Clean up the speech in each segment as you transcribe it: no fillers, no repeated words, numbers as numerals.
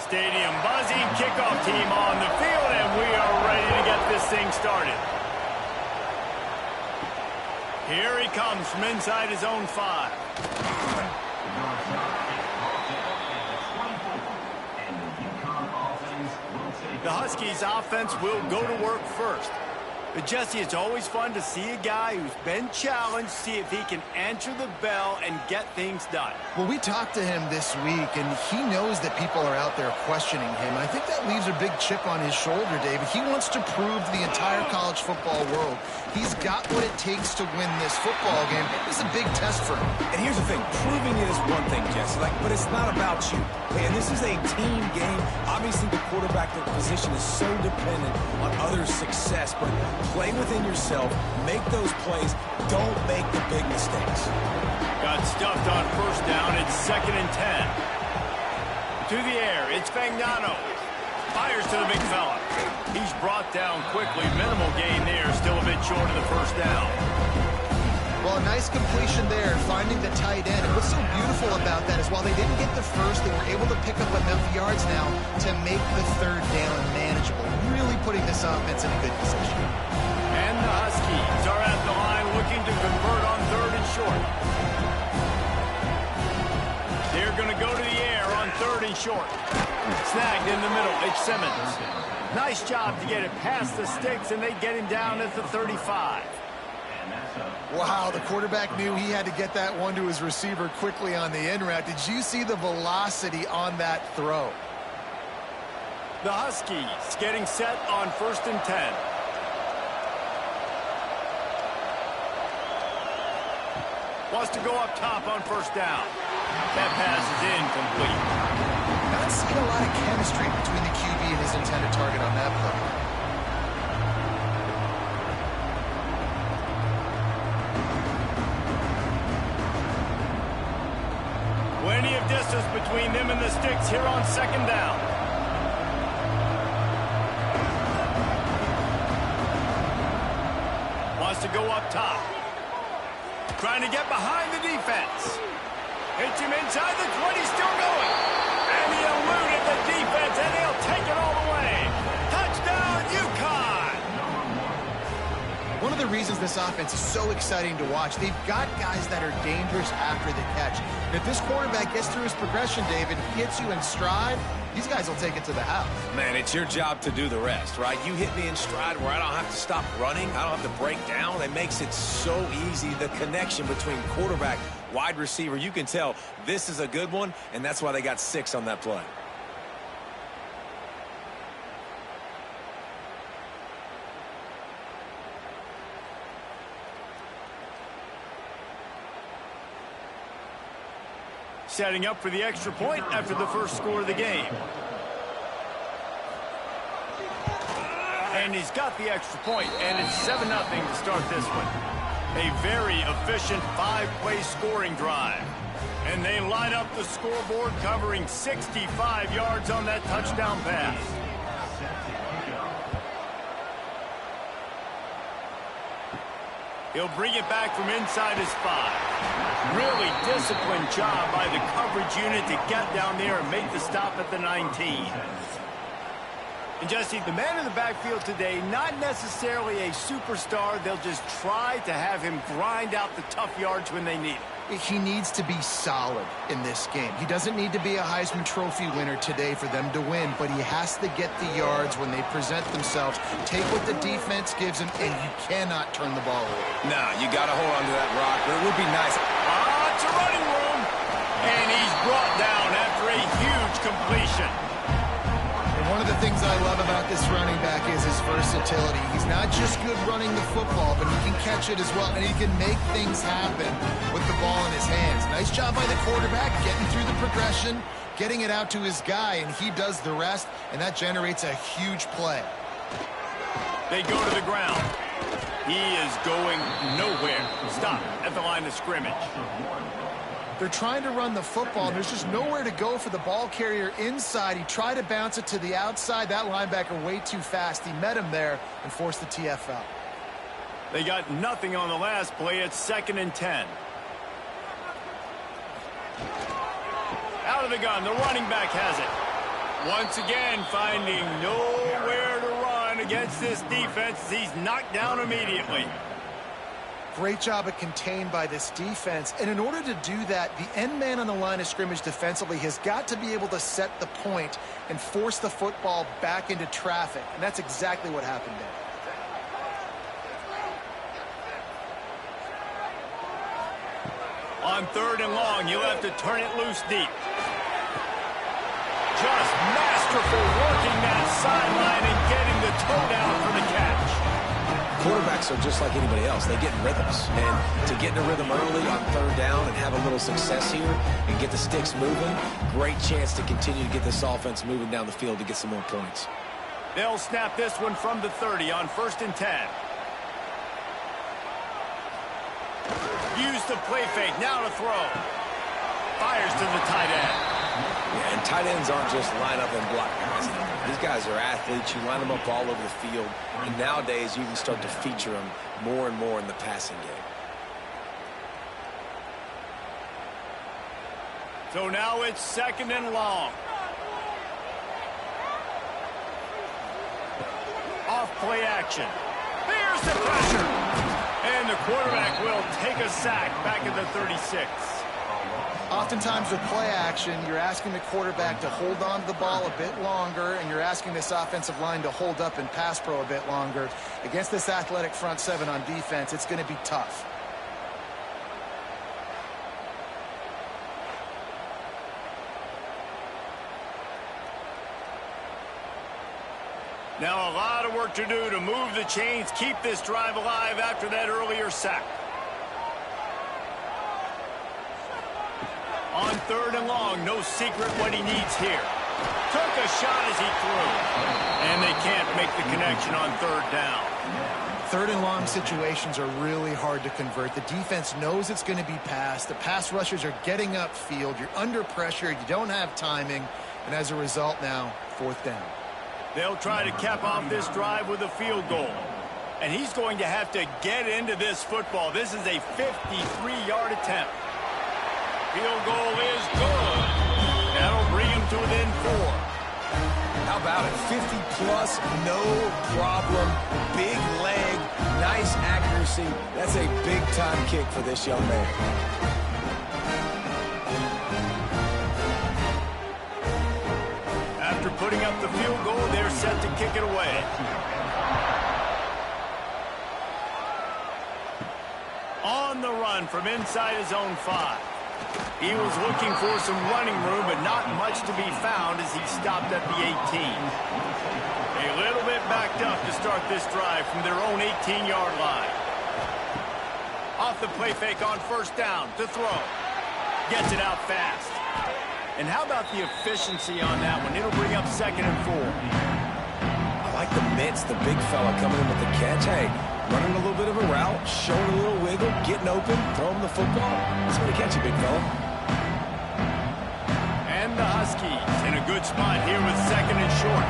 stadium buzzing. Kickoff team on the field, and we are ready to get this thing started. Here he comes from inside his own 5. The Huskies offense will go to work first. But, Jesse, it's always fun to see a guy who's been challenged, see if he can answer the bell and get things done. Well, we talked to him this week, and he knows that people are out there questioning him. And I think that leaves a big chip on his shoulder, David. He wants to prove to the entire college football world he's got what it takes to win this football game. It's a big test for him. And here's the thing. Proving it is one thing, Jesse, but it's not about you. And this is a team game. Obviously, the quarterback position is so dependent on others' success, but play within yourself, make those plays, don't make the big mistakes. Got stuffed on first down. It's 2nd and 10. To the air, it's Fagnano. Fires to the big fella. He's brought down quickly. Minimal gain there, still a bit short of the first down. Well, a nice completion there, finding the tight end. And what's so beautiful about that is while they didn't get the first, they were able to pick up enough yards now to make the 3rd down manageable. Really putting this offense in a good position. And the Huskies are at the line looking to convert on 3rd and short. They're going to go to the air on 3rd and short. Snagged in the middle. It's Simmons. Nice job to get it past the sticks, and they get him down at the 35. Wow, the quarterback knew he had to get that one to his receiver quickly on the in route. Did you see the velocity on that throw? The Huskies getting set on 1st and 10. Wants to go up top on 1st down. That pass is incomplete. Not seeing a lot of chemistry between the QB and his intended target on that play. Plenty of distance between them and the sticks here on 2nd down. Wants to go up top. Trying to get behind the defense. Hits him inside the 20, still going. And he eluded the defense, and he'll take it all the way. Touchdown, Uconn! One of the reasons this offense is so exciting to watch, they've got guys that are dangerous after the catch. And if this quarterback gets through his progression, David, hits you in stride, these guys will take it to the house. Man, it's your job to do the rest, right? You hit me in stride where I don't have to stop running. I don't have to break down. It makes it so easy, the connection between quarterback, wide receiver. You can tell this is a good one, and that's why they got 6 on that play. Setting up for the extra point after the first score of the game. And he's got the extra point, and it's 7-0 to start this one. A very efficient 5-play scoring drive. And they line up the scoreboard covering 65 yards on that touchdown pass. He'll bring it back from inside his 5. Really disciplined job by the coverage unit to get down there and make the stop at the 19. And Jesse, the man in the backfield today, not necessarily a superstar. They'll just try to have him grind out the tough yards when they need it. He needs to be solid in this game. He doesn't need to be a Heisman Trophy winner today for them to win, but he has to get the yards when they present themselves. Take what the defense gives him, and you cannot turn the ball over. Nah, you got to hold on to that rock, but it would be nice. It's a running room, and he's brought down after a huge completion. One of the things I love about this running back is his versatility. He's not just good running the football, but he can catch it as well, and he can make things happen with the ball in his hands. Nice job by the quarterback, getting through the progression, getting it out to his guy, and he does the rest, and that generates a huge play. They go to the ground. He is going nowhere. Stop at the line of scrimmage. They're trying to run the football. There's just nowhere to go for the ball carrier inside. He tried to bounce it to the outside. That linebacker way too fast. He met him there and forced the TFL. They got nothing on the last play. It's 2nd and 10. Out of the gun. The running back has it. Once again, finding nowhere to run against this defense. He's knocked down immediately. Great job of contained by this defense. And in order to do that, the end man on the line of scrimmage defensively has got to be able to set the point and force the football back into traffic. And that's exactly what happened there. On 3rd and long, you'll have to turn it loose deep. Just masterful working that sideline and getting the toe down for the catch. Quarterbacks are just like anybody else. They get in rhythms. And to get in a rhythm early on 3rd down and have a little success here and get the sticks moving, great chance to continue to get this offense moving down the field to get some more points. They'll snap this one from the 30 on 1st and 10. Use the play fake, now to throw. Fires to the tight end. Yeah, and tight ends aren't just line up and block guys. These guys are athletes. You line them up all over the field. And nowadays, you can start to feature them more and more in the passing game. So now it's 2nd and long. Off play action. There's the pressure. And the quarterback will take a sack back at the 36. Oftentimes with play action, you're asking the quarterback to hold on to the ball a bit longer, and you're asking this offensive line to hold up and pass pro a bit longer. Against this athletic front seven on defense, it's going to be tough. Now a lot of work to do to move the chains, keep this drive alive after that earlier sack. On 3rd and long, no secret what he needs here. Took a shot as he threw. And they can't make the connection on 3rd down. 3rd and long situations are really hard to convert. The defense knows it's going to be passed. The pass rushers are getting upfield. You're under pressure. You don't have timing. And as a result now, 4th down. They'll try to cap off this drive with a field goal. And he's going to have to get into this football. This is a 53-yard attempt. Field goal is good. That'll bring him to within 4. How about it? 50-plus, no problem. Big leg, nice accuracy. That's a big-time kick for this young man. After putting up the field goal, they're set to kick it away. On the run from inside his own 5. He was looking for some running room, but not much to be found as he stopped at the 18. A little bit backed up to start this drive from their own 18-yard line. Off the play fake on 1st down to throw. Gets it out fast. And how about the efficiency on that one? It'll bring up 2nd and 4. I like the mitts, the big fella coming in with the catch. Hey, running a little bit of a route, showing a little wiggle, getting open, throwing the football. It's going to catch you, big fella. And the Huskies in a good spot here with 2nd and short.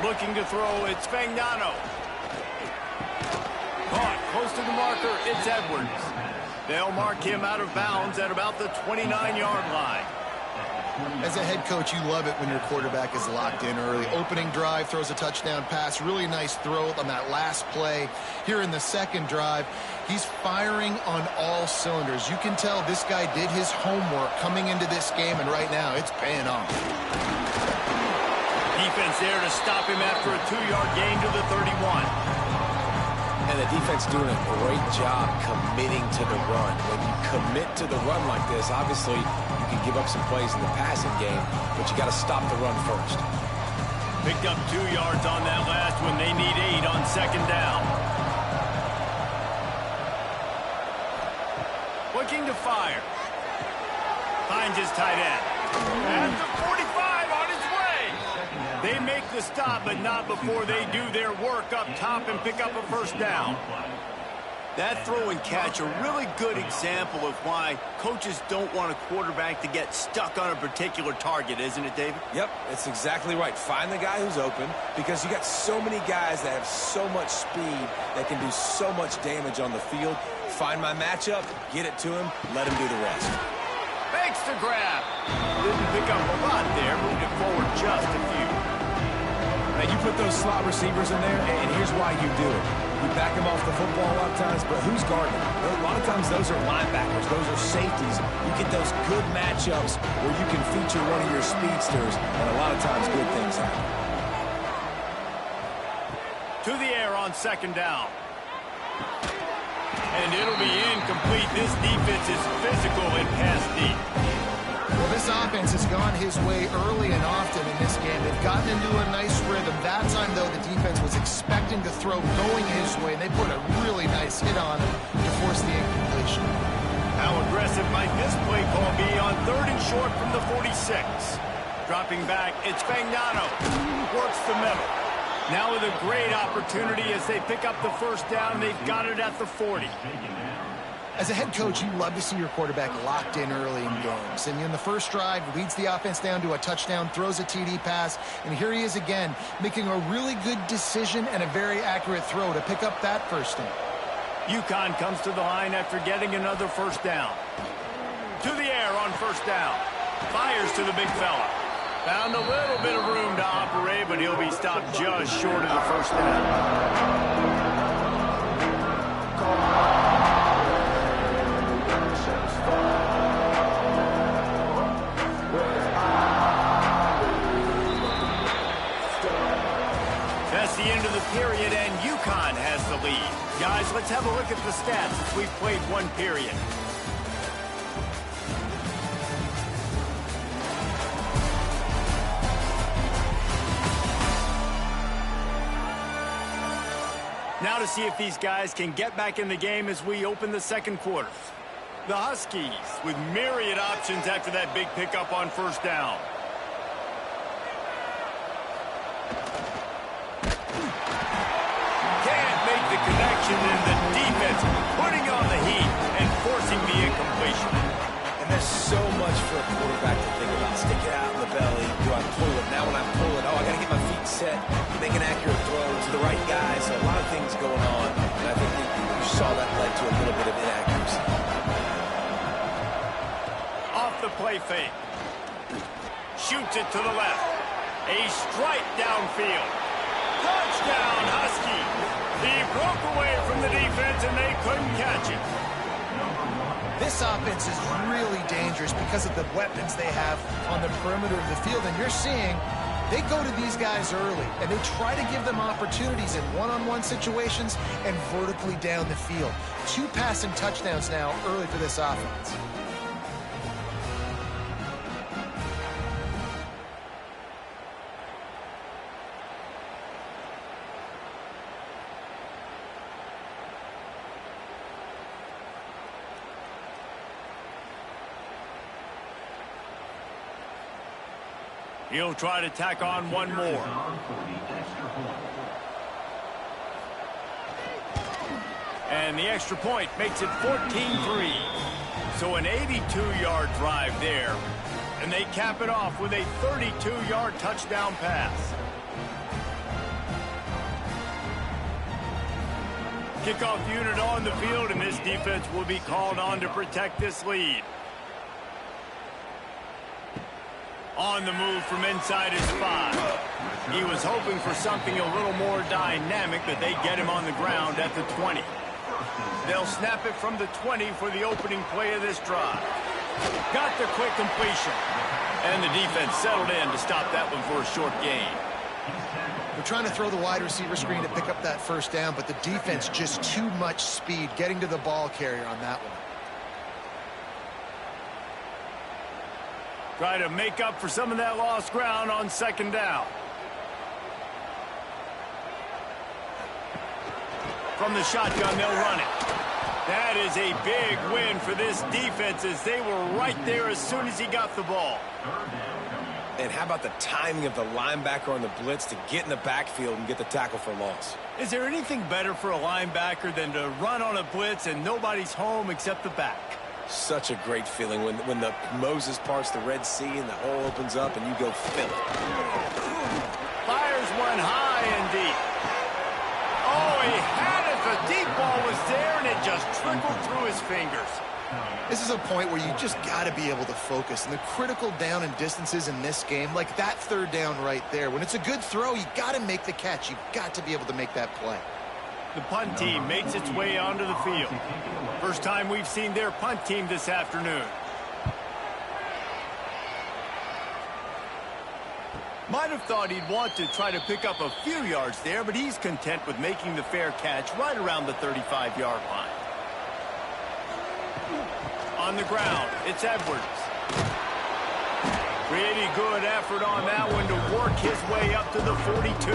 Looking to throw, it's Fagnano. Caught close to the marker, it's Edwards. They'll mark him out of bounds at about the 29-yard line. As a head coach, you love it when your quarterback is locked in early. Opening drive, throws a touchdown pass. Really nice throw on that last play. Here in the 2nd drive, he's firing on all cylinders. You can tell this guy did his homework coming into this game, and right now it's paying off. Defense there to stop him after a 2-yard gain to the 31. And the defense doing a great job committing to the run. When you commit to the run like this, obviously you can give up some plays in the passing game, but you got to stop the run first. Picked up 2 yards on that last one. They need 8 on 2nd down. Looking to fire. Finds his tight end. At the 45 on his way. They make the stop, but not before they do their work up top and pick up a 1st down. That throw and catch, a really good example of why coaches don't want a quarterback to get stuck on a particular target, isn't it, David? Yep, that's exactly right. Find the guy who's open, because you got so many guys that have so much speed that can do so much damage on the field. Find my matchup, get it to him, let him do the rest. Makes the grab. Didn't pick up a lot there. Moved it forward just a few. And you put those slot receivers in there, and here's why you do it. You back them off the football a lot of times, but who's guarding them? A lot of times those are linebackers. Those are safeties. You get those good matchups where you can feature one of your speedsters, and a lot of times good things happen. To the air on second down. And it'll be incomplete. This defense is physical and pass deep. Well, this offense has gone his way early and often in this game. They've gotten into a nice rhythm. That time, though, the defense was expecting to throw going his way, and they put a really nice hit on him to force the incompletion. How aggressive might this play call be on 3rd and short from the 46? Dropping back, it's Fagnano. Works the middle. Now with a great opportunity as they pick up the first down. They've got it at the 40. As a head coach, you love to see your quarterback locked in early in games. And in the first drive, leads the offense down to a touchdown, throws a TD pass, and here he is again, making a really good decision and a very accurate throw to pick up that first down. Uconn comes to the line after getting another first down. To the air on first down. Fires to the big fella. Found a little bit of room to operate, but he'll be stopped just short of the first down. That's the end of the period, and Uconn has the lead. Guys, let's have a look at the stats as we've played one period. Now to see if these guys can get back in the game as we open the second quarter. The Huskies with myriad options after that big pickup on first down. Can't make the connection, and the defense putting on the heat and forcing the incompletion. And there's so much for a quarterback to think about. Stick it out in the belly. Do I pull it? Now when I pull it, oh, I got to get my feet set, make an accurate throw to the right guy. So a lot of things going on. And I think you saw that led to a little bit of inaccuracy. Off the play fake. Shoots it to the left. A strike downfield. Touchdown, Huskies. He broke away from the defense, and they couldn't catch it. This offense is really dangerous because of the weapons they have on the perimeter of the field. And you're seeing they go to these guys early, and they try to give them opportunities in one-on-one situations and vertically down the field. 2 passing touchdowns now early for this offense. He'll try to tack on one more. And the extra point makes it 14-3. So an 82-yard drive there. And they cap it off with a 32-yard touchdown pass. Kickoff unit on the field, and this defense will be called on to protect this lead. On the move from inside his 5. He was hoping for something a little more dynamic, but they get him on the ground at the 20. They'll snap it from the 20 for the opening play of this drive. Got the quick completion. And the defense settled in to stop that one for a short gain. They're trying to throw the wide receiver screen to pick up that first down, but the defense just too much speed getting to the ball carrier on that one. Try to make up for some of that lost ground on second down. From the shotgun, they'll run it. That is a big win for this defense as they were right there as soon as he got the ball. And how about the timing of the linebacker on the blitz to get in the backfield and get the tackle for loss? Is there anything better for a linebacker than to run on a blitz and nobody's home except the back? Such a great feeling when the Moses parts the Red Sea and the hole opens up and you go fill it. Fires one high and deep. Oh, he had it. The deep ball was there, and it just trickled through his fingers. This is a point where you just got to be able to focus. And the critical down and distances in this game, like that third down right there, when it's a good throw, you got to make the catch. You've got to be able to make that play. The punt team makes its way onto the field. First time we've seen their punt team this afternoon. Might have thought he'd want to try to pick up a few yards there, but he's content with making the fair catch right around the 35-yard line. On the ground, it's Edwards. Pretty good effort on that one to work his way up to the 42.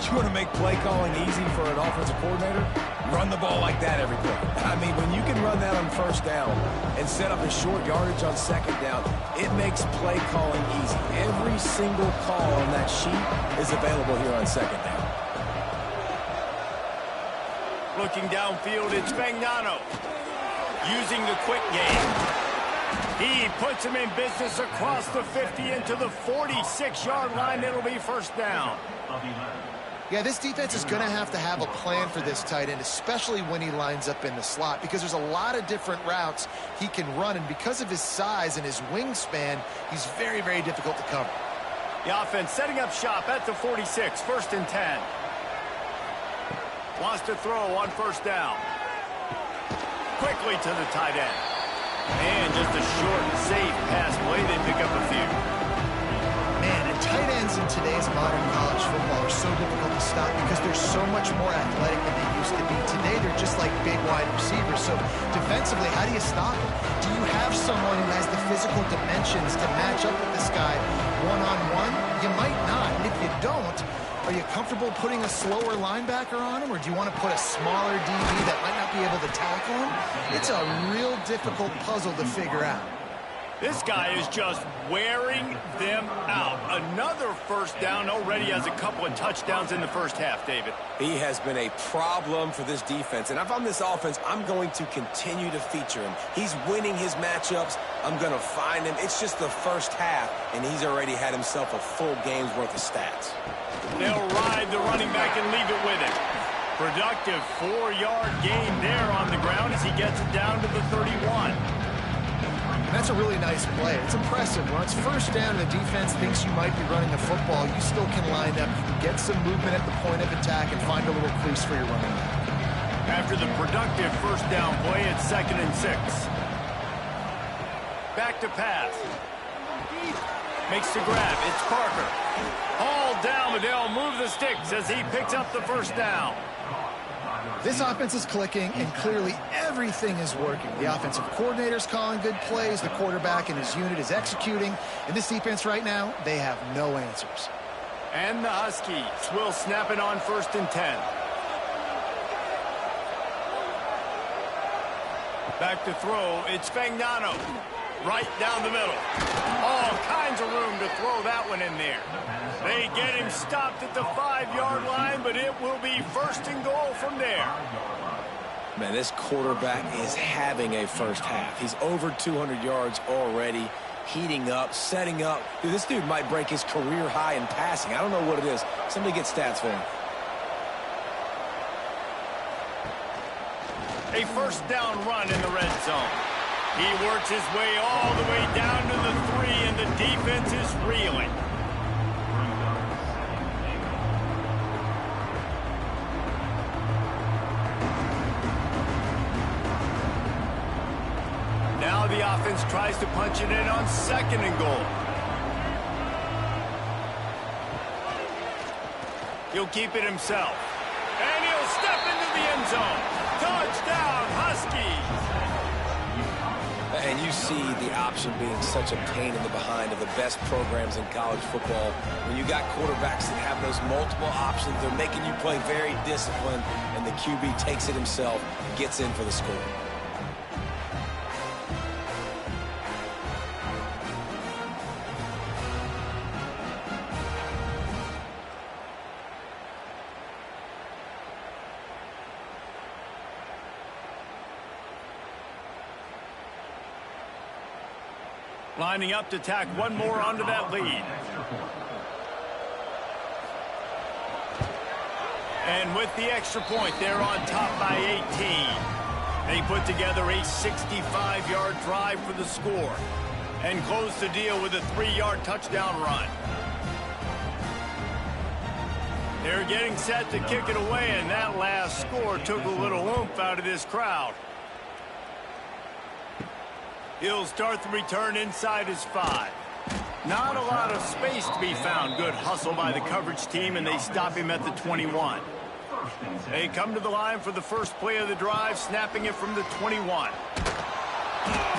You want to make play calling easy for an offensive coordinator? Run the ball like that every play. I mean, when you can run that on first down and set up a short yardage on second down, it makes play calling easy. Every single call on that sheet is available here on second down. Looking downfield, it's Spagnano. Using the quick game. He puts him in business across the 50 into the 46-yard line. It'll be first down. Yeah, this defense is going to have a plan for this tight end, especially when he lines up in the slot, because there's a lot of different routes he can run, and because of his size and his wingspan, he's very, very difficult to cover. The offense setting up shop at the 46, first and 10. Wants to throw on first down. Quickly to the tight end. And just a short, safe pass play. They pick up a few. Man, and tight ends in today's modern college football are so difficult to stop because they're so much more athletic than they used to be. Today, they're just like big wide receivers. So defensively, how do you stop them? Do you have someone who has the physical dimensions to match up with this guy one-on-one? You might not. And if you don't, are you comfortable putting a slower linebacker on him, or do you want to put a smaller DB that might not be able to tackle him? It's a real difficult puzzle to figure out. This guy is just wearing them out. Another first down, already has a couple of touchdowns in the first half, David. He has been a problem for this defense. And if I'm this offense, I'm going to continue to feature him. He's winning his matchups. I'm going to find him. It's just the first half, and he's already had himself a full game's worth of stats. They'll ride the running back and leave it with him. Productive 4-yard gain there on the ground as he gets it down to the 31. That's a really nice play. It's impressive. When it's first down and the defense thinks you might be running the football, you still can line up, get some movement at the point of attack, and find a little crease for your running back. After the productive first down play, it's 2nd and 6. Back to pass. Makes the grab. It's Parker. Hauled down, but they'll move the sticks as he picks up the first down. This offense is clicking, and clearly everything is working. The offensive coordinator's calling good plays. The quarterback and his unit is executing. And this defense right now, they have no answers. And the Huskies will snap it on 1st and 10. Back to throw. It's Spagnano. Right down the middle. All kinds of room to throw that one in there. They get him stopped at the 5-yard line, but it will be 1st and goal from there. Man, this quarterback is having a first half. He's over 200 yards already, heating up, setting up. Dude, this dude might break his career high in passing. I don't know what it is. Somebody get stats for him. A first down run in the red zone. He works his way all the way down to the 3, and the defense is reeling. Now the offense tries to punch it in on 2nd and goal. He'll keep it himself. And he'll step into the end zone. Touchdown, Huskies! And you see the option being such a pain in the behind of the best programs in college football. When you got quarterbacks that have those multiple options, they're making you play very disciplined, and the QB takes it himself, gets in for the score. Lining up to tack one more onto that lead. And with the extra point, they're on top by 18. They put together a 65-yard drive for the score and closed the deal with a 3-yard touchdown run. They're getting set to kick it away, and that last score took a little oomph out of this crowd. He'll start the return inside his 5. Not a lot of space to be found. Good hustle by the coverage team, and they stop him at the 21. They come to the line for the first play of the drive, snapping it from the 21.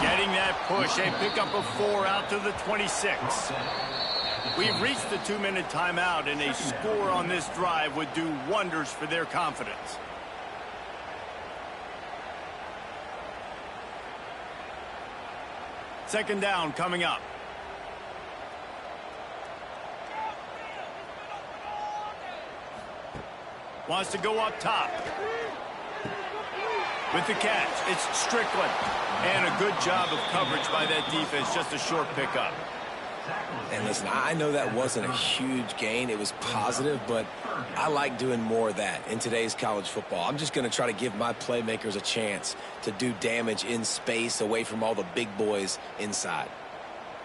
Getting that push, they pick up a 4 out to the 26. We've reached the 2-minute timeout, and a score on this drive would do wonders for their confidence. Second down coming up. Wants to go up top. With the catch, it's Strickland. And a good job of coverage by that defense, just a short pickup. And listen, I know that wasn't a huge gain. It was positive, but I like doing more of that in today's college football. I'm just going to try to give my playmakers a chance to do damage in space away from all the big boys inside.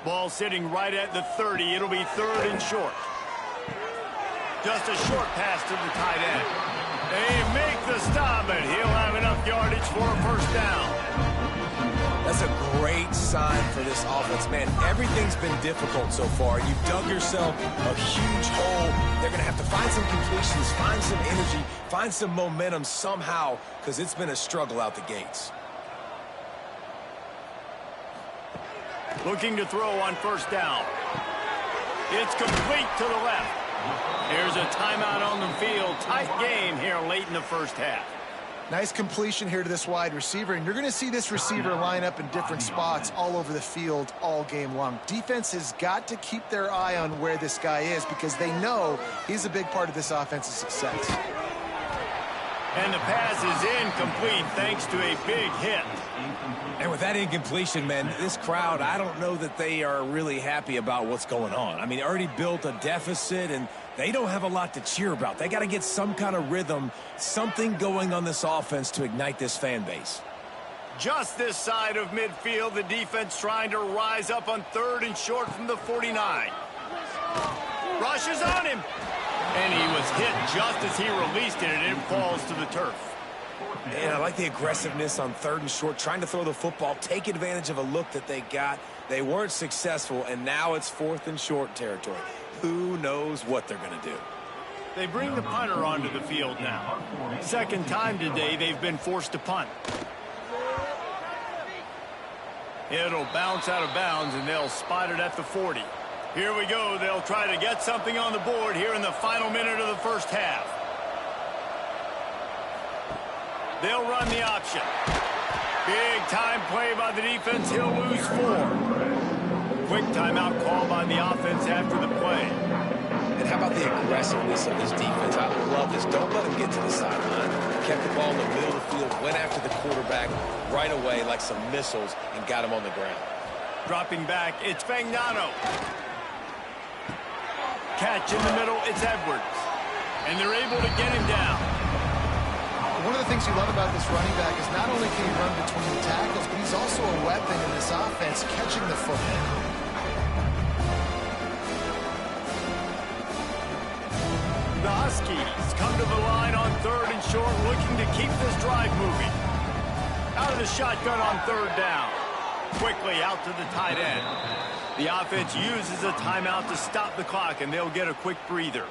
Ball sitting right at the 30. It'll be 3rd and short. Just a short pass to the tight end. They make the stop, and he'll have enough yardage for a first down. That's a great sign for this offense, man. Everything's been difficult so far. You've dug yourself a huge hole. They're going to have to find some completions, find some energy, find some momentum somehow, because it's been a struggle out the gates. Looking to throw on first down. It's complete to the left. Here's a timeout on the field. Tight game here late in the first half. Nice completion here to this wide receiver, and you're going to see this receiver line up in different spots all over the field all game long. Defense has got to keep their eye on where this guy is because they know he's a big part of this offense's success. And the pass is incomplete thanks to a big hit. And with that incompletion, man, this crowd, I don't know that they are really happy about what's going on. I mean, they already built a deficit, and they don't have a lot to cheer about. They got to get some kind of rhythm, something going on this offense to ignite this fan base. Just this side of midfield, the defense trying to rise up on 3rd and short from the 49. Rushes on him. And he was hit just as he released it, and it falls to the turf. And I like the aggressiveness on 3rd and short, trying to throw the football, take advantage of a look that they got. They weren't successful, and now it's 4th and short territory. Who knows what they're going to do? They bring the punter onto the field now. Second time today they've been forced to punt. It'll bounce out of bounds, and they'll spot it at the 40. Here we go. They'll try to get something on the board here in the final minute of the first half. They'll run the option. Big time play by the defense. He'll lose 4. Quick timeout call by the offense after the play. And how about the aggressiveness of this defense? I love this. Don't let them get to the sideline. Kept the ball in the middle of the field, went after the quarterback right away like some missiles, and got him on the ground. Dropping back, it's Fagnano. Catch in the middle, it's Edwards. And they're able to get him down. One of the things you love about this running back is not only can he run between tackles, but he's also a weapon in this offense, catching the football. The Huskies come to the line on 3rd and short, looking to keep this drive moving. Out of the shotgun on 3rd down. Quickly out to the tight end. The offense uses a timeout to stop the clock, and they'll get a quick breather.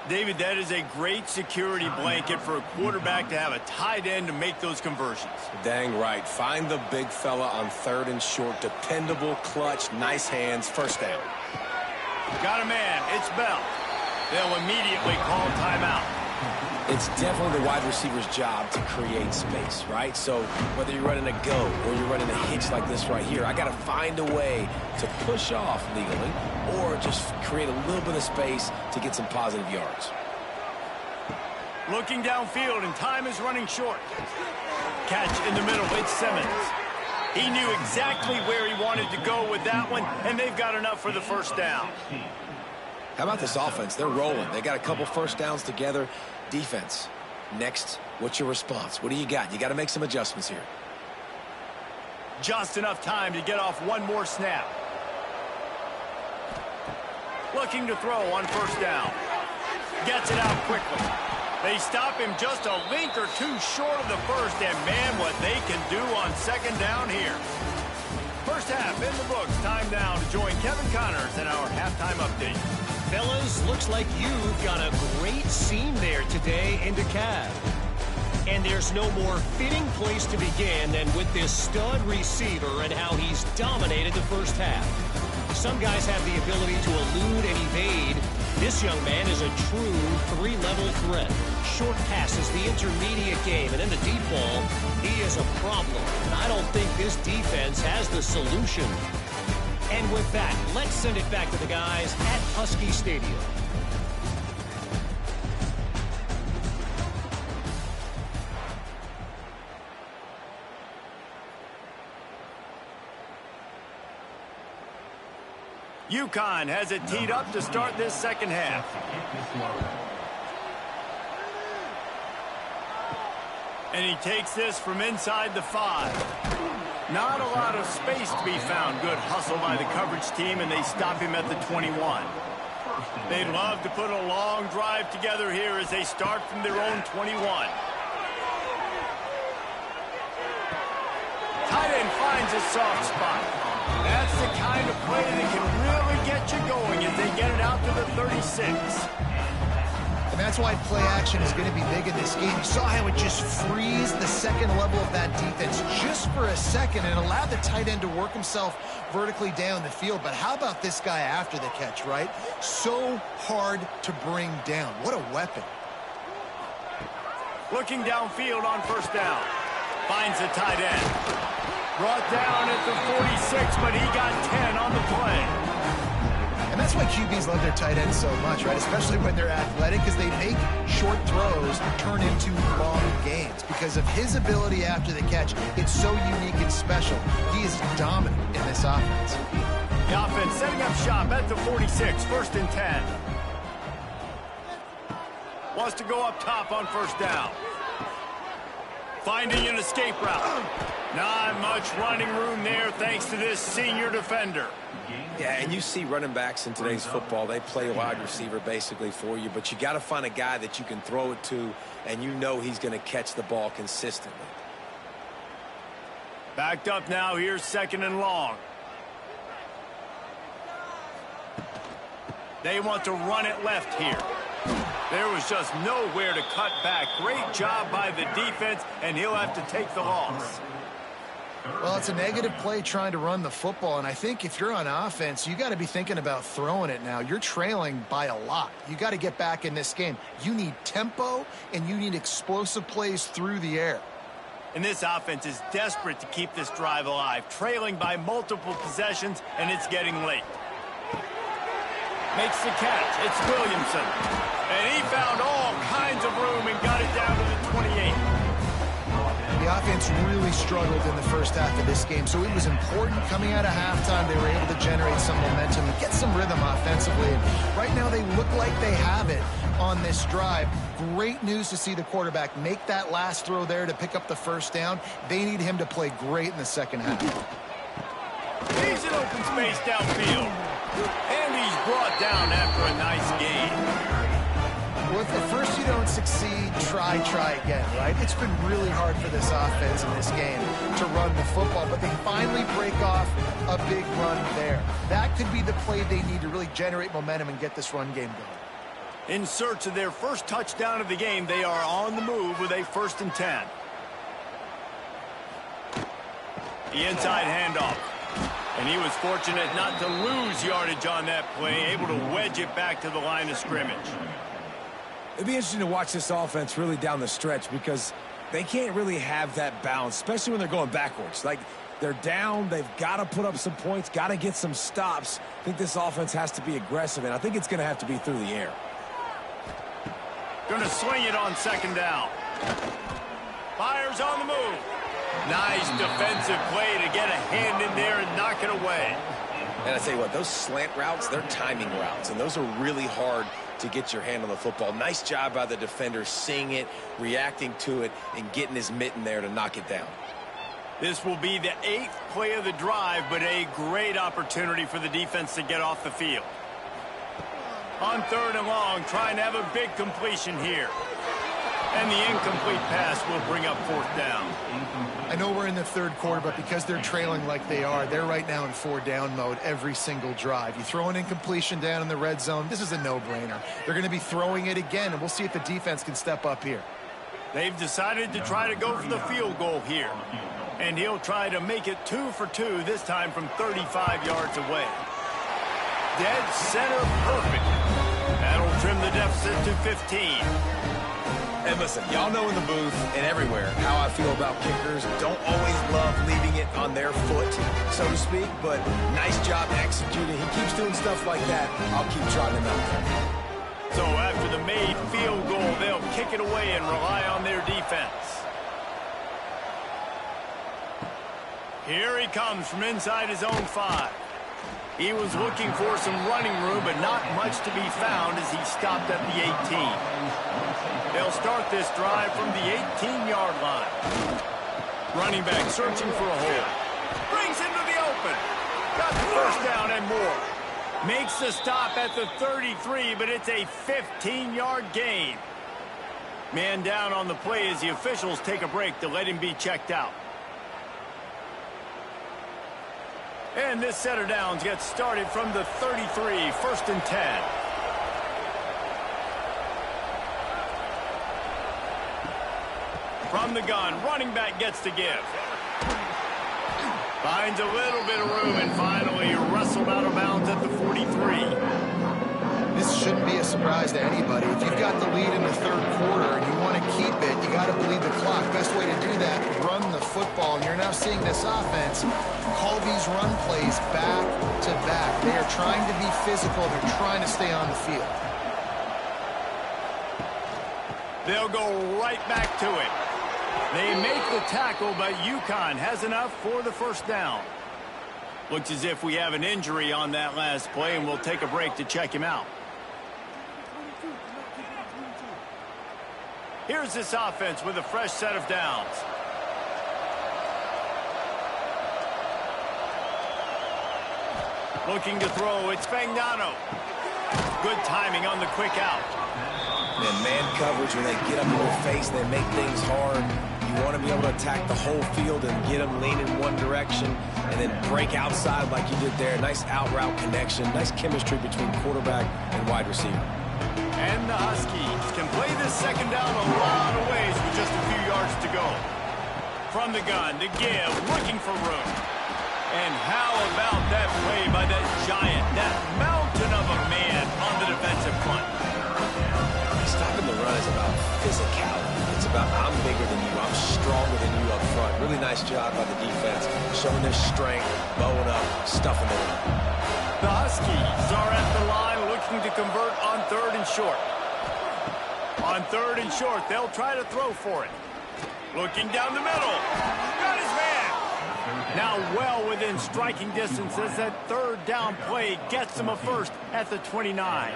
David, that is a great security blanket for a quarterback to have a tight end to make those conversions. Dang right. Find the big fella on 3rd and short. Dependable, clutch, nice hands, first down. Got a man. It's Bell. They'll immediately call timeout. It's definitely the wide receiver's job to create space, right? So whether you're running a go or you're running a hitch like this right here, I got to find a way to push off legally or just create a little bit of space to get some positive yards. Looking downfield, and time is running short. Catch in the middle, it's Simmons. He knew exactly where he wanted to go with that one, and they've got enough for the first down. How about this offense? They're rolling. They got a couple first downs together. Defense, next What's your response? What do you got? You got to make some adjustments here. Just enough time to get off one more snap. Looking to throw on first down. Gets it out quickly. They stop him just a link or two short of the first, and man, what they can do on second down here. First half in the books. Time now to join Kevin Connors in our halftime update. Fellas, looks like you've got a great scene there today in DeKalb. And there's no more fitting place to begin than with this stud receiver and how he's dominated the first half. Some guys have the ability to elude and evade. This young man is a true three-level threat. Short passes, the intermediate game, and in the deep ball, he is a problem. And I don't think this defense has the solution. And with that, let's send it back to the guys at Husky Stadium. Uconn has it teed up to start this second half. And he takes this from inside the 5. Not a lot of space to be found. Good hustle by the coverage team, and they stop him at the 21. They'd love to put a long drive together here as they start from their own 21. Tight end finds a soft spot. That's the kind of play that can really get you going as they get it out to the 36. And that's why play action is going to be big in this game. You saw how it just frees the second level of that defense just for a second and allowed the tight end to work himself vertically down the field. But how about this guy after the catch, right? So hard to bring down. What a weapon. Looking downfield on first down. Finds the tight end. Brought down at the 46, but he got 10 on the play. And that's why QBs love their tight ends so much, right? Especially when they're athletic, because they make short throws turn into long gains. Because of his ability after the catch, it's so unique and special. He is dominant in this offense. The offense setting up shop at the 46, first and 10. Wants to go up top on first down. Finding an escape route. Not much running room there thanks to this senior defender. Yeah, and you see running backs in today's football, they play wide receiver basically for you, but you got to find a guy that you can throw it to, and you know he's going to catch the ball consistently. Backed up now, here's second and long. They want to run it left here. There was just nowhere to cut back. Great job by the defense, and he'll have to take the loss. Well, it's a negative play trying to run the football, and I think if you're on offense, you got to be thinking about throwing it now. You're trailing by a lot. You got to get back in this game. You need tempo, and you need explosive plays through the air. And this offense is desperate to keep this drive alive, trailing by multiple possessions, and it's getting late. Makes the catch. It's Williamson. And he found all kinds of room and got it down to the 28. The offense really struggled in the first half of this game, so it was important coming out of halftime. They were able to generate some momentum and get some rhythm offensively. And right now they look like they have it on this drive. Great news to see the quarterback make that last throw there to pick up the first down. They need him to play great in the second half. He's in open space downfield. And he's brought down after a nice gain. Well, if at first you don't succeed, try again, right? It's been really hard for this offense in this game to run the football, but they finally break off a big run there. That could be the play they need to really generate momentum and get this run game going. In search of their first touchdown of the game, they are on the move with a first and 10. The inside handoff. And he was fortunate not to lose yardage on that play, able to wedge it back to the line of scrimmage. It'd be interesting to watch this offense really down the stretch because they can't really have that balance, especially when they're going backwards. Like, they're down, they've got to put up some points, got to get some stops. I think this offense has to be aggressive, and I think it's going to have to be through the air. Going to swing it on second down. Fires on the move. Nice defensive play to get a hand in there and knock it away. And I tell you what, those slant routes, they're timing routes, and those are really hard to get your hand on the football. Nice job by the defender seeing it, reacting to it, and getting his mitten there to knock it down. This will be the 8th play of the drive, but a great opportunity for the defense to get off the field. On 3rd and long, trying to have a big completion here. And the incomplete pass will bring up 4th down. I know we're in the 3rd quarter, but because they're trailing like they are, they're right now in 4-down mode every single drive. You throw an incompletion down in the red zone, this is a no-brainer. They're going to be throwing it again, and we'll see if the defense can step up here. They've decided to try to go for the field goal here. And he'll try to make it 2 for 2, this time from 35 yards away. Dead center perfect. That'll trim the deficit to 15. And listen, y'all know in the booth and everywhere how I feel about kickers. Don't always love leaving it on their foot, so to speak, but nice job executing. He keeps doing stuff like that. I'll keep trotting him out there. So after the made field goal, they'll kick it away and rely on their defense. Here he comes from inside his own 5. He was looking for some running room, but not much to be found as he stopped at the 18. They'll start this drive from the 18-yard line. Running back searching for a hole. Brings into the open. Got the first down and more. Makes the stop at the 33, but it's a 15-yard gain. Man down on the play as the officials take a break to let him be checked out. And this set of downs gets started from the 33, 1st and 10. From the gun, running back gets to give. Finds a little bit of room and finally wrestled out of bounds at the 43. This shouldn't be a surprise to anybody. If you've got the lead in the 3rd quarter and you want to keep it, you got to bleed the clock. Best way to do that, run the football. And you're now seeing this offense call these run plays back to back. They are trying to be physical. They're trying to stay on the field. They'll go right back to it. They make the tackle, but Uconn has enough for the 1st down. Looks as if we have an injury on that last play, and we'll take a break to check him out. Here's this offense with a fresh set of downs. Looking to throw, it's Fagnano. Good timing on the quick out. And man coverage, when they get up in your face, they make things hard. You want to be able to attack the whole field and get them leaning one direction and then break outside like you did there. Nice out route connection. Nice chemistry between quarterback and wide receiver. And the Huskies can play this 2nd down a lot of ways with just a few yards to go. From the gun to give, looking for room. And how about that play by that giant, that mountain of a man on the defensive front? Stopping the run is about physicality. It's about I'm bigger than you, I'm stronger than you up front. Really nice job by the defense, showing their strength, bowing up, stuffing the run. The Huskies are at the line looking to convert on 3rd and short. On 3rd and short, they'll try to throw for it. Looking down the middle. Got his man. Now well within striking distance as that 3rd down play gets them a 1st at the 29.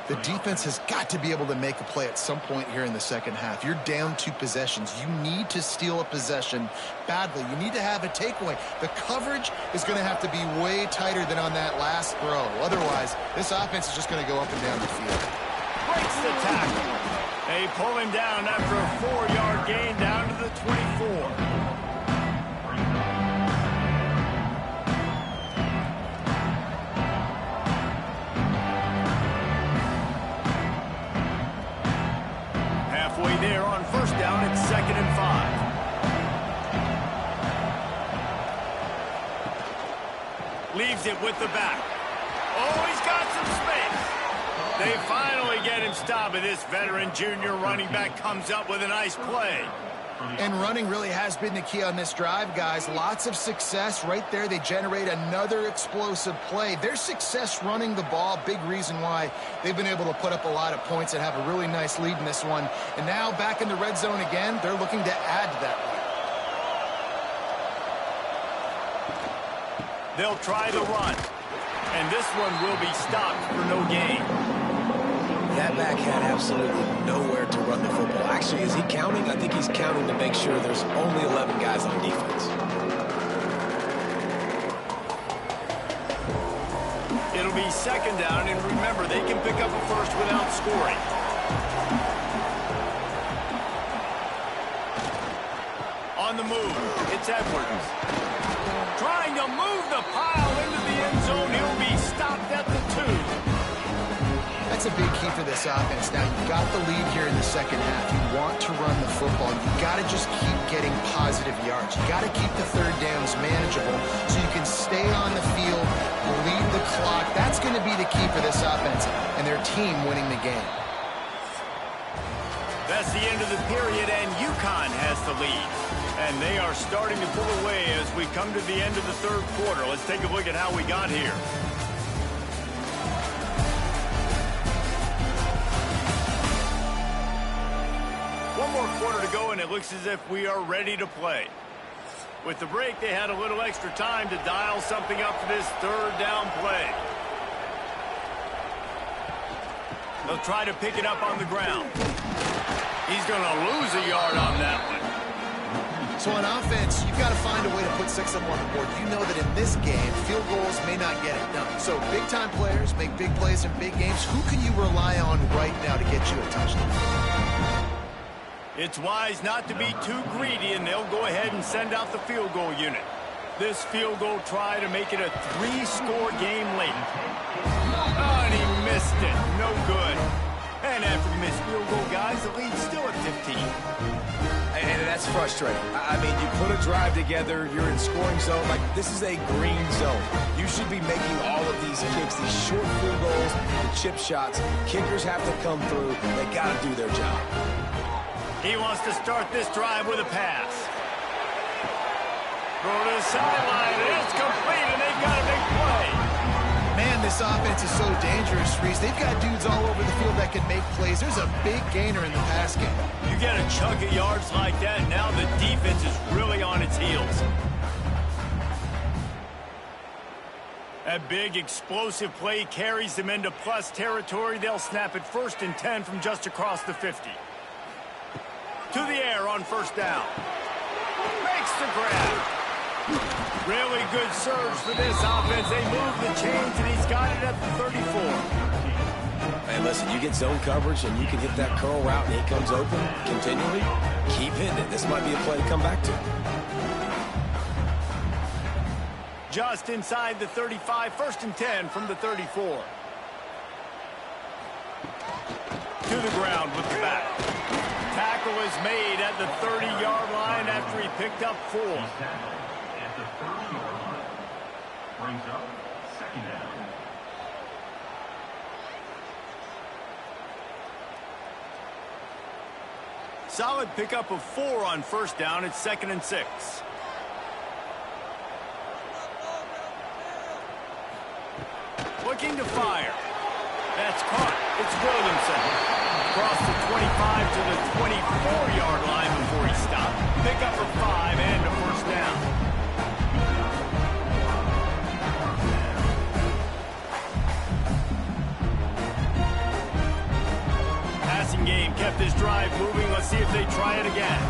The defense has got to be able to make a play at some point here in the 2nd half. You're down 2 possessions. You need to steal a possession badly. You need to have a takeaway. The coverage is going to have to be way tighter than on that last throw. Otherwise, this offense is just going to go up and down the field. Breaks the tackle. They pull him down after a 4-yard gain down to the 24. There on 1st down, it's 2nd and 5. Leaves it with the back. Oh, he's got some space. They finally get him stopped, and this veteran junior running back comes up with a nice play. And running really has been the key on this drive, guys. Lots of success right there. They generate another explosive play. Their success running the ball, big reason why they've been able to put up a lot of points and have a really nice lead in this one. And now back in the red zone again, they're looking to add to that lead. They'll try the run. And this one will be stopped for no gain. That back had absolutely nowhere to run the football. Actually, is he counting? I think he's counting to make sure there's only 11 guys on defense. It'll be second down, and remember, they can pick up a first without scoring. On the move, it's Edwards. Trying to move the pile into the end zone. He'll be stopped at the 2. That's a big key for this offense. Now, you've got the lead here in the second half. You want to run the football. You've got to just keep getting positive yards. You've got to keep the third downs manageable so you can stay on the field, lead the clock. That's going to be the key for this offense and their team winning the game. That's the end of the period, and Uconn has the lead. And they are starting to pull away as we come to the end of the third quarter. Let's take a look at how we got here. One more quarter to go, and it looks as if we are ready to play. With the break, they had a little extra time to dial something up for this third down play. They'll try to pick it up on the ground. He's going to lose a yard on that one. So on offense, you've got to find a way to put 6 of them on the board. You know that in this game, field goals may not get it done. So big-time players make big plays in big games. Who can you rely on right now to get you a touchdown? It's wise not to be too greedy, and they'll go ahead and send out the field goal unit. This field goal try to make it a 3-score game late. Oh, and he missed it. No good. And after the missed field goal, guys, the lead's still at 15. And that's frustrating. I mean, you put a drive together, you're in scoring zone. Like, this is a green zone. You should be making all of these kicks, these short field goals, the chip shots. Kickers have to come through. They got to do their job. He wants to start this drive with a pass. Throw to the sideline, and it's complete, and they've got a big play. Man, this offense is so dangerous, Reese. They've got dudes all over the field that can make plays. There's a big gainer in the pass game. You get a chunk of yards like that, now the defense is really on its heels. A big explosive play carries them into plus territory. They'll snap it 1st and 10 from just across the 50. To the air on first down. Makes the grab. Really good surge for this offense. They move the chains, and he's got it at the 34. Man, listen, you get zone coverage, and you can hit that curl route, and he comes open continually. Keep hitting it. This might be a play to come back to. Just inside the 35, 1st and 10 from the 34. To the ground with the back. Tackle is made at the 30-yard line after he picked up 4. At the 30-yard line. Brings up second down. Solid pickup of 4 on first down. It's 2nd and 6. Looking to fire. That's caught. It's Williamson. Across the 25 to the 24-yard line before he stopped. Pick up for 5 and a first down. Passing game kept this drive moving. Let's see if they try it again.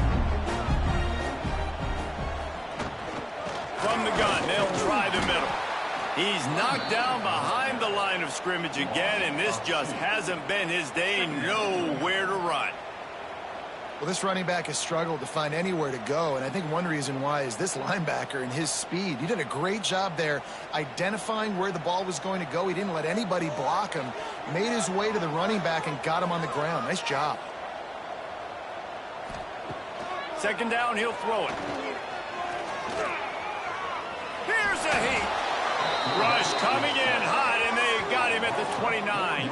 From the gun, they'll try the middle. He's knocked down behind the line of scrimmage again, and this just hasn't been his day. Nowhere to run. Well, this running back has struggled to find anywhere to go, and I think one reason why is this linebacker and his speed. He did a great job there identifying where the ball was going to go. He didn't let anybody block him. Made his way to the running back and got him on the ground. Nice job. Second down, he'll throw it. Here's a heat. Rush coming in hot, and they got him at the 29.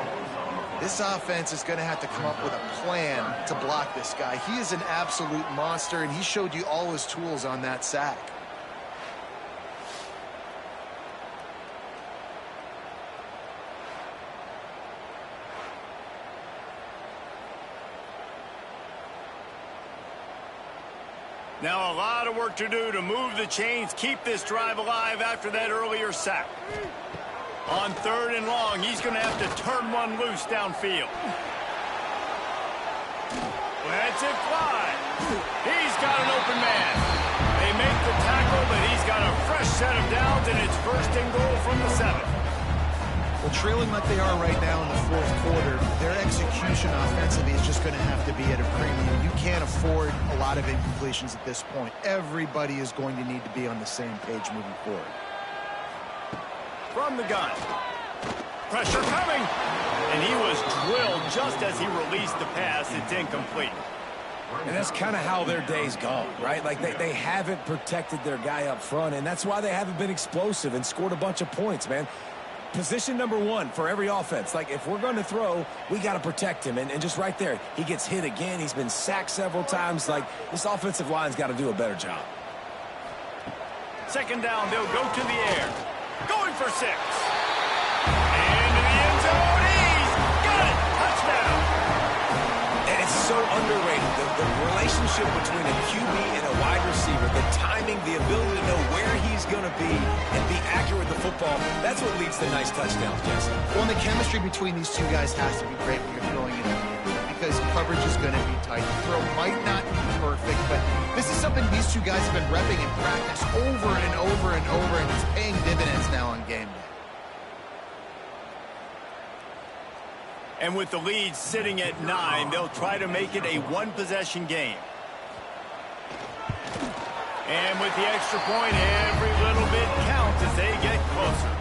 This offense is going to have to come up with a plan to block this guy. He is an absolute monster, and he showed you all his tools on that sack. Now a lot of work to do to move the chains, keep this drive alive after that earlier sack. On 3rd and long, he's going to have to turn one loose downfield. Lets it fly. He's got an open man. They make the tackle, but he's got a fresh set of downs, and it's 1st and goal from the 7. Well, trailing like they are right now in the 4th quarter, their execution offensively is just going to have to be at a premium. You can't afford a lot of incompletions at this point. Everybody is going to need to be on the same page moving forward. From the gun. Pressure coming. And he was drilled just as he released the pass. It's incomplete. And that's kind of how their day's gone, right? Like they haven't protected their guy up front, and that's why they haven't been explosive and scored a bunch of points, man. Position number 1 for every offense. Like, if we're going to throw, we got to protect him. And just right there, he gets hit again. He's been sacked several times. Like, this offensive line's got to do a better job. 2nd down, they'll go to the air. Going for 6. Into the end zone. He's got it. Touchdown. And it's so underrated. The relationship between a QB and a wide receiver, the timing, the ability to know where he's going to be and be accurate with the football, that's what leads to nice touchdowns, Jesse. Well, and the chemistry between these two guys has to be great when you're throwing it because coverage is going to be tight. The throw might not be perfect, but this is something these two guys have been repping in practice over and over and over, and it's paying dividends now on game day. And with the lead sitting at 9, they'll try to make it a 1-possession game. And with the extra point, every little bit counts as they get closer.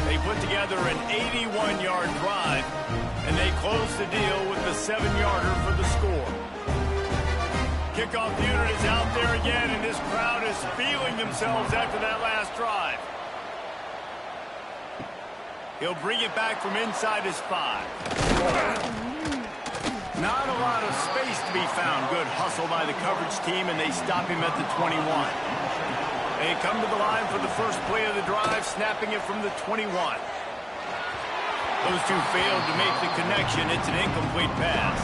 They put together an 81-yard drive, and they close the deal with the 7-yarder for the score. Kickoff unit is out there again, and this crowd is feeling themselves after that last drive. He'll bring it back from inside his 5. Not a lot of space to be found. Good hustle by the coverage team, and they stop him at the 21. They come to the line for the first play of the drive, snapping it from the 21. Those two failed to make the connection. It's an incomplete pass.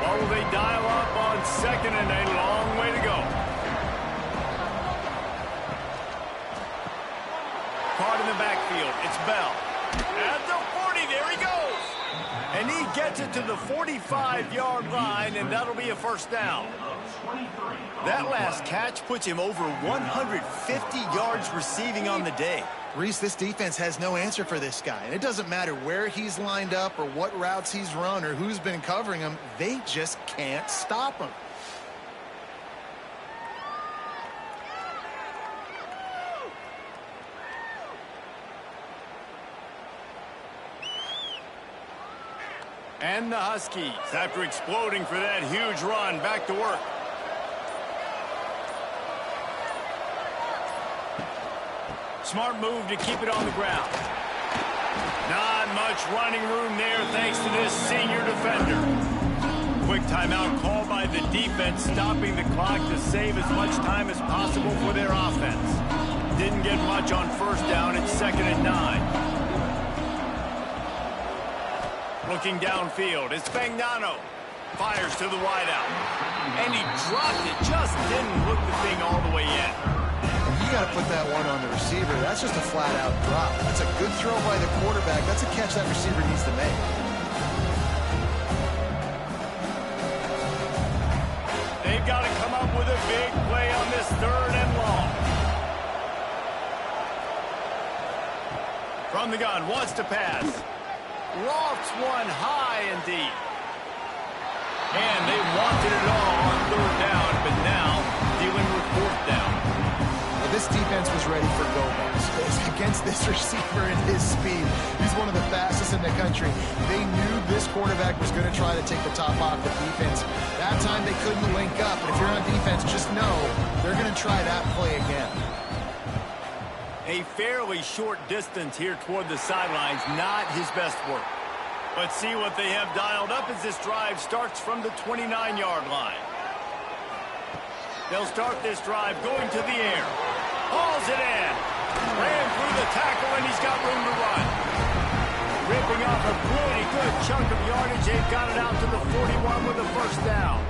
What will they dial up on 2nd and a long way to go? Caught in the backfield. It's Bell. At the 40, there he goes. And he gets it to the 45-yard line, and that'll be a 1st down. That last catch puts him over 150 yards receiving on the day. Reese, this defense has no answer for this guy. And it doesn't matter where he's lined up or what routes he's run or who's been covering him. They just can't stop him. And the Huskies, after exploding for that huge run, back to work. Smart move to keep it on the ground. Not much running room there thanks to this senior defender. Quick timeout called by the defense, stopping the clock to save as much time as possible for their offense. Didn't get much on 1st down. It's 2nd and 9. Looking downfield, it's Fagnano. Fires to the wideout. And he dropped it. Just didn't hook the thing all the way in. You got to put that one on the receiver. That's just a flat-out drop. That's a good throw by the quarterback. That's a catch that receiver needs to make. They've got to come up with a big play on this 3rd and long. From the gun, wants to pass. Lofts one high and deep. And they wanted it all on 3rd down, but now dealing with 4th down. Well, this defense was ready for go-balls. Against this receiver and his speed. He's one of the fastest in the country. They knew this quarterback was going to try to take the top off the defense. That time they couldn't link up. But if you're on defense, just know they're going to try that play again. A fairly short distance here toward the sidelines, not his best work. Let's see what they have dialed up as this drive starts from the 29-yard line. They'll start this drive going to the air. Hauls it in. Ran through the tackle, and he's got room to run. Ripping up a pretty good chunk of yardage. They've got it out to the 41 with a first down.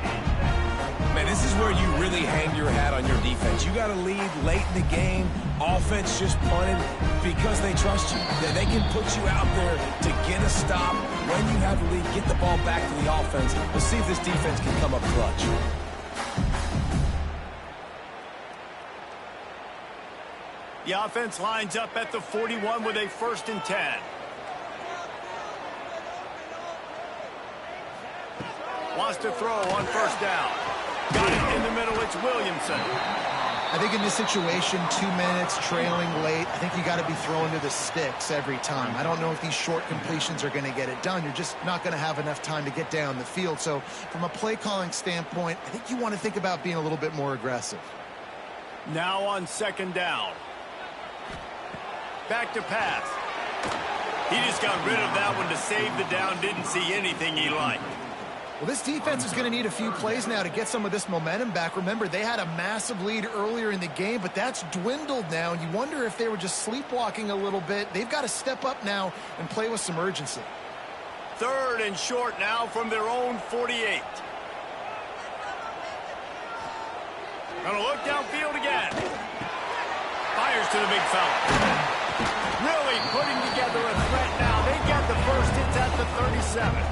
Man, this is where you really hang your hat on your defense. You got to lead late in the game. Offense just punted because they trust you. They can put you out there to get a stop. When you have the lead, get the ball back to the offense. We'll see if this defense can come up clutch. The offense lines up at the 41 with a 1st and 10. Wants to throw on first down. Got it in the middle. It's Williamson. I think in this situation, 2 minutes, trailing late, I think you got to be throwing to the sticks every time. I don't know if these short completions are going to get it done. You're just not going to have enough time to get down the field. So from a play calling standpoint, I think you want to think about being a little bit more aggressive. Now on 2nd down. Back to pass. He just got rid of that one to save the down. Didn't see anything he liked. Well, this defense is going to need a few plays now to get some of this momentum back. Remember, they had a massive lead earlier in the game, but that's dwindled now. And you wonder if they were just sleepwalking a little bit. They've got to step up now and play with some urgency. 3rd and short now from their own 48. Gonna look downfield again. Fires to the big fella. Really putting together a threat now. They get the first. It's at the 37.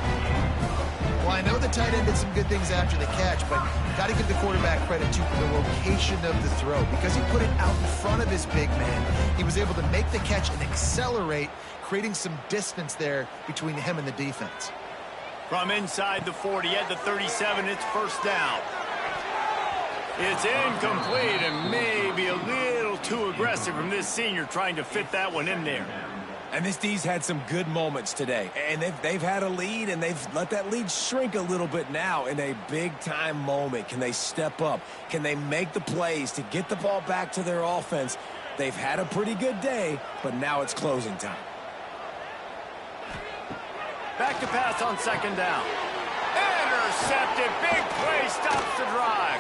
Well, I know the tight end did some good things after the catch, but got to give the quarterback credit, too, for the location of the throw. Because he put it out in front of his big man, he was able to make the catch and accelerate, creating some distance there between him and the defense. From inside the 40 at the 37, it's first down. It's incomplete and maybe a little too aggressive from this senior trying to fit that one in there. And this D's had some good moments today. And they've had a lead, and they've let that lead shrink a little bit now in a big-time moment. Can they step up? Can they make the plays to get the ball back to their offense? They've had a pretty good day, but now it's closing time. Back to pass on 2nd down. Intercepted. Big play stops the drive.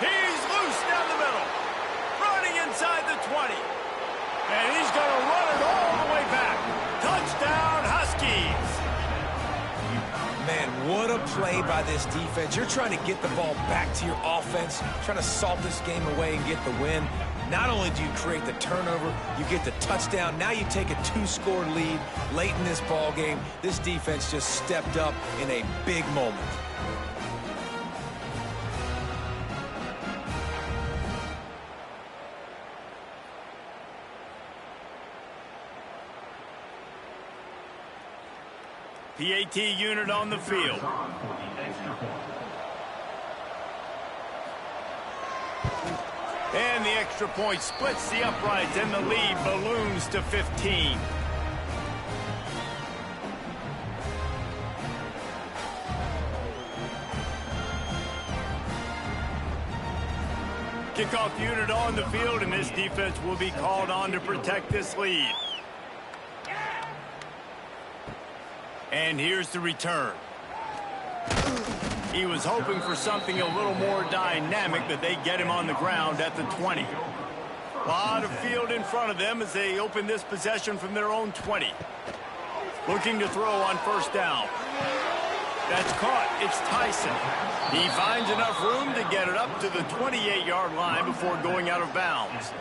He's loose down the middle. Running inside the 20. And he's going to run it all the way back. Touchdown, Huskies. Man, what a play by this defense. You're trying to get the ball back to your offense, trying to salt this game away and get the win. Not only do you create the turnover, you get the touchdown. Now you take a 2-score lead late in this ball game. This defense just stepped up in a big moment. PAT unit on the field. And the extra point splits the uprights, and the lead balloons to 15. Kickoff unit on the field, and this defense will be called on to protect this lead. And here's the return. He was hoping for something a little more dynamic, but they get him on the ground at the 20. A lot of field in front of them as they open this possession from their own 20. Looking to throw on first down. That's caught. It's Tyson. He finds enough room to get it up to the 28-yard line before going out of bounds.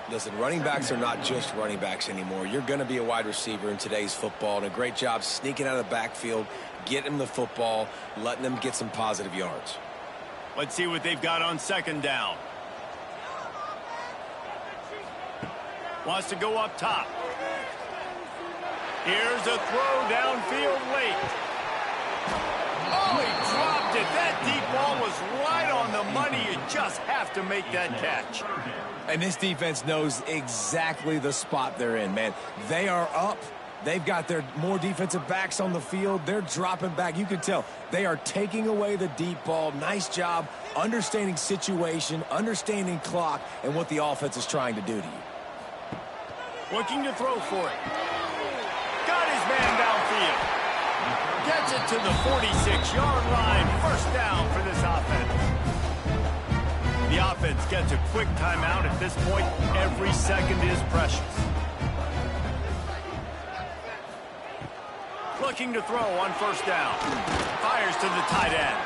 Listen, running backs are not just running backs anymore. You're going to be a wide receiver in today's football, and a great job sneaking out of the backfield, getting them the football, letting them get some positive yards. Let's see what they've got on 2nd down. Wants to go up top. Here's a throw downfield late. Oh, he dropped it. That deep ball was right on the money. You just have to make that catch. And this defense knows exactly the spot they're in, man. They are up. They've got their more defensive backs on the field. They're dropping back. You can tell they are taking away the deep ball. Nice job understanding situation, understanding clock, and what the offense is trying to do to you. Looking to throw for it. Got his man downfield. Gets it to the 46-yard line. First down for this offense. The offense gets a quick timeout. At this point, every second is precious. Looking to throw on first down. Fires to the tight end.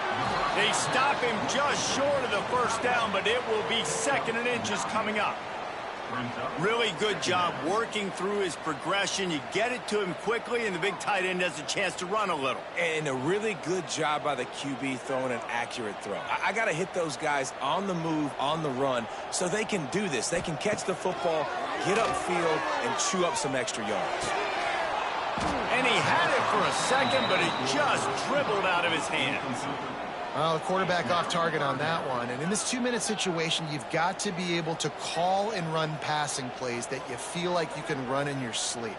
They stop him just short of the first down, but it will be 2nd and inches coming up. Really good job working through his progression. You get it to him quickly, and the big tight end has a chance to run a little. And a really good job by the QB throwing an accurate throw. I got to hit those guys on the move, on the run, so they can do this. They can catch the football, get upfield, and chew up some extra yards. And he had it for a second, but it just dribbled out of his hands. Well, the quarterback off target on that one. And in this 2-minute situation, you've got to be able to call and run passing plays that you feel like you can run in your sleep.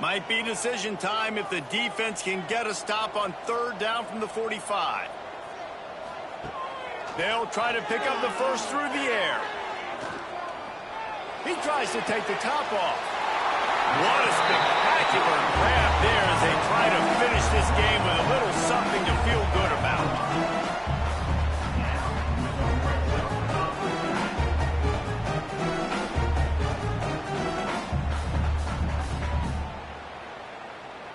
Might be decision time if the defense can get a stop on 3rd down from the 45. They'll try to pick up the first through the air. He tries to take the top off. What a spectacular grab there as they try to finish this game with a little something to feel good about.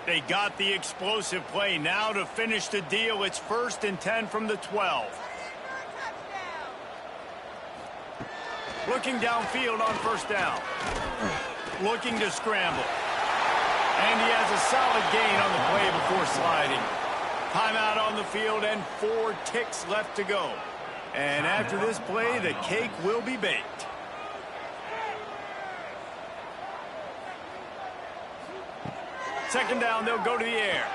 They got the explosive play. Now to finish the deal, it's 1st and 10 from the 12. Looking downfield on first down. Looking to scramble. And he has a solid gain on the play before sliding. Timeout on the field and 4 ticks left to go. And after this play, the cake will be baked. Second down, they'll go to the air.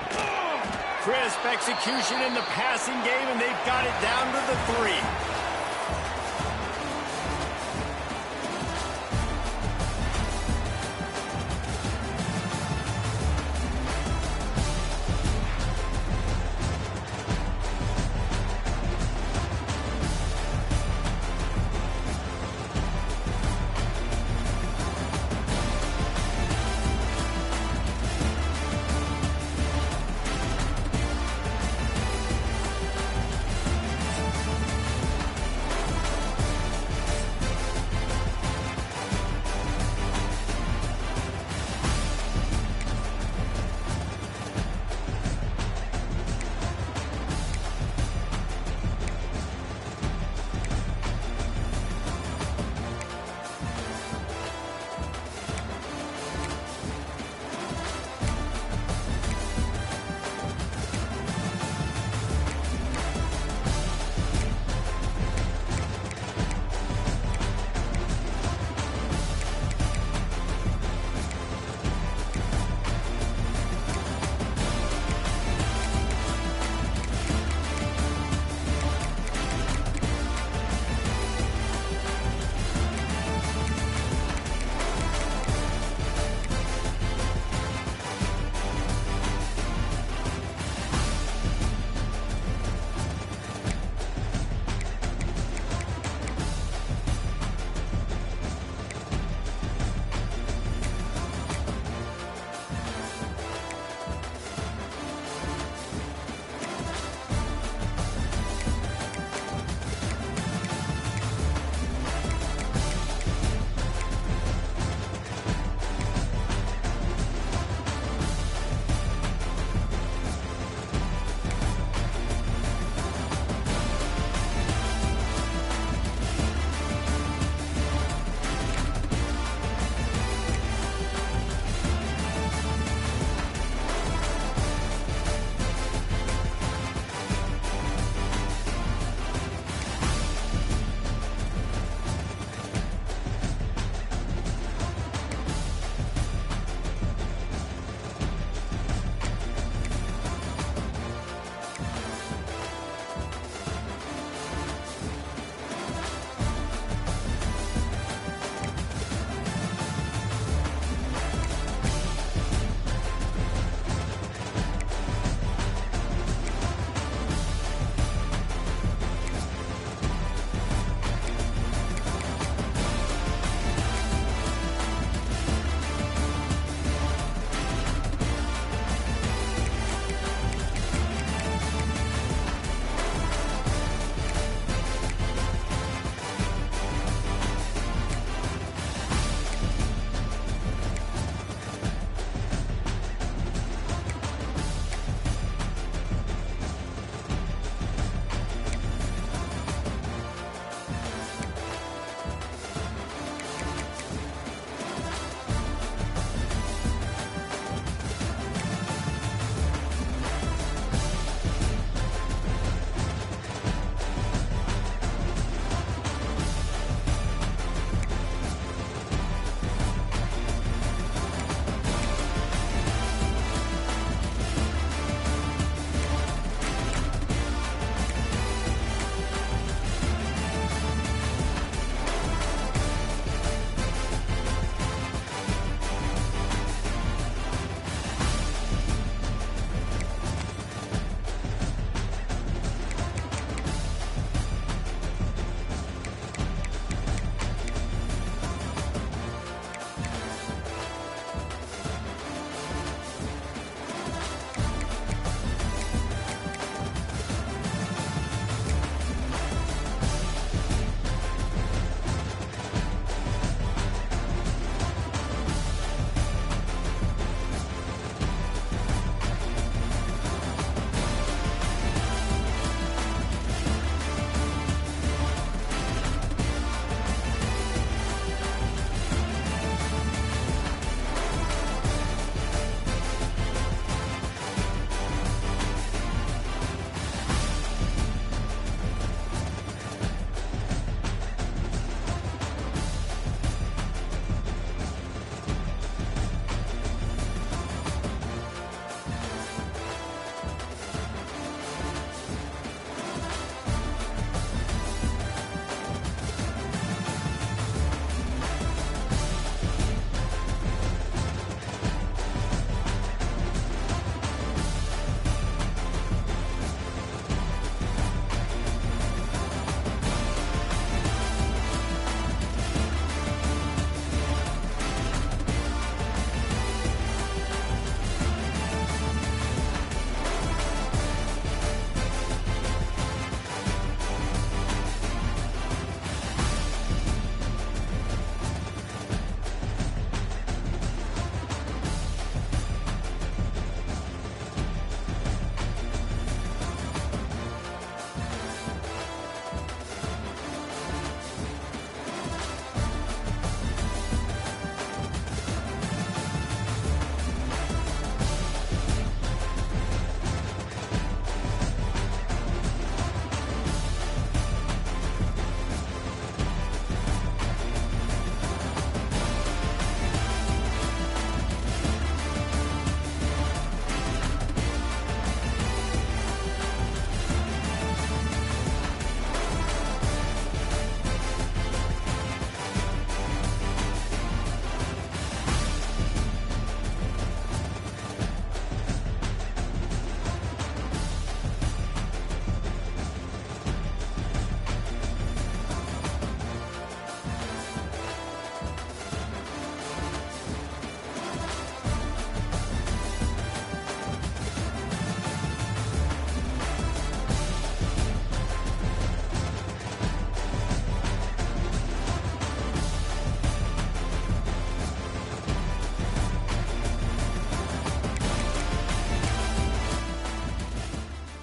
Crisp execution in the passing game, and they've got it down to the 3.